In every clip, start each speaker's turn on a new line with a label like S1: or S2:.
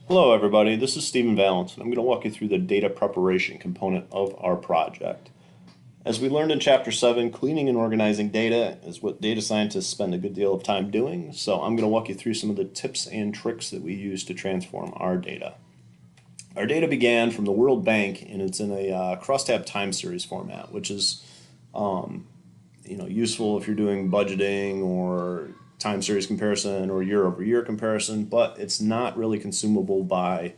S1: Hello everybody, this is Stephen Valance, and I'm going to walk you through the data preparation component of our project. As we learned in Chapter 7, cleaning and organizing data is what data scientists spend a good deal of time doing, so I'm going to walk you through some of the tips and tricks that we use to transform our data. Our data began from the World Bank, and it's in a crosstab time series format, which is useful if you're doing budgeting or time series comparison or year-over-year comparison, but it's not really consumable by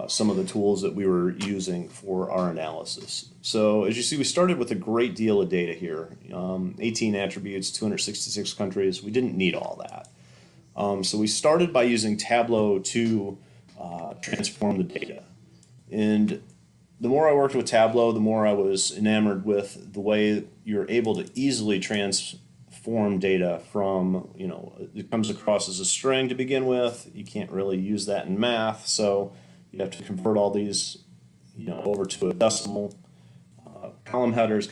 S1: some of the tools that we were using for our analysis. So as you see, we started with a great deal of data here, 18 attributes, 266 countries. We didn't need all that. So we started by using Tableau to transform the data. And the more I worked with Tableau, the more I was enamored with the way you're able to easily transform data from, it comes across as a string to begin with. You can't really use that in math, so you have to convert all these, over to a decimal. Column headers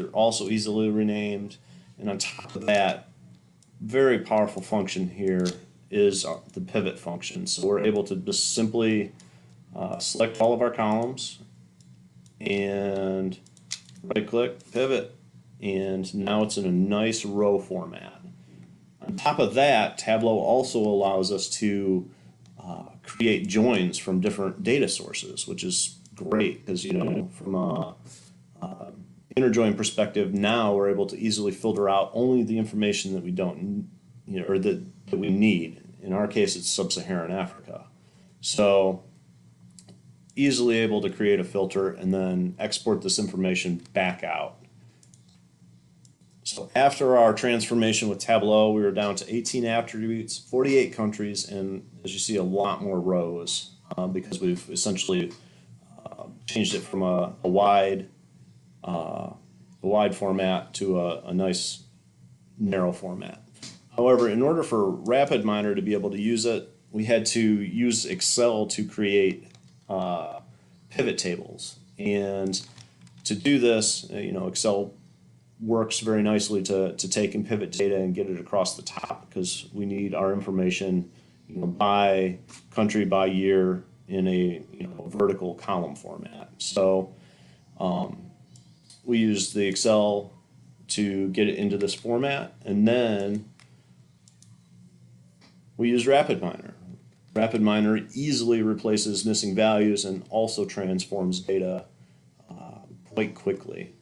S1: are also easily renamed. And on top of that, very powerful function here is the pivot function. So we're able to just simply select all of our columns and right click, pivot, and now it's in a nice row format. On top of that, Tableau also allows us to create joins from different data sources, which is great because, from a inner join perspective, now we're able to easily filter out only the information that we don't, or that we need. In our case, it's sub-Saharan Africa. So easily able to create a filter and then export this information back out. So after our transformation with Tableau, we were down to 18 attributes, 48 countries, and as you see, a lot more rows because we've essentially changed it from a wide format to a nice narrow format. However, in order for RapidMiner to be able to use it, we had to use Excel to create pivot tables. And to do this, Excel works very nicely to take and pivot data and get it across the top because we need our information by country, by year in a vertical column format. So we used the Excel to get it into this format, and then we used RapidMiner. RapidMiner easily replaces missing values and also transforms data quite quickly.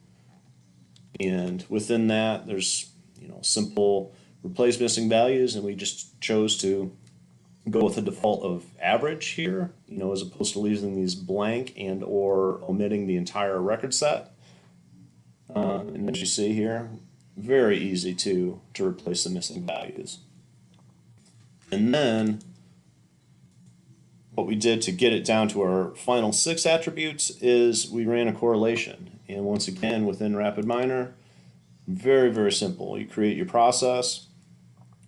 S1: And within that, there's simple replace missing values, and we just chose to go with a default of average here, as opposed to leaving these blank and or omitting the entire record set. And as you see here, very easy to replace the missing values. And then what we did to get it down to our final 6 attributes is we ran a correlation. And once again, within RapidMiner, very, very simple. You create your process,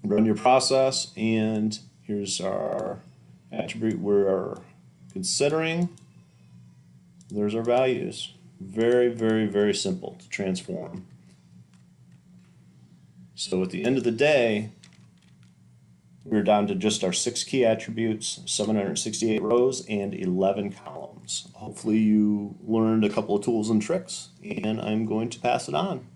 S1: run your process, and here's our attribute we're considering. There's our values. Very, very, very simple to transform. So at the end of the day, we're down to just our 6 key attributes, 768 rows, and 11 columns. Hopefully you learned a couple of tools and tricks, and I'm going to pass it on.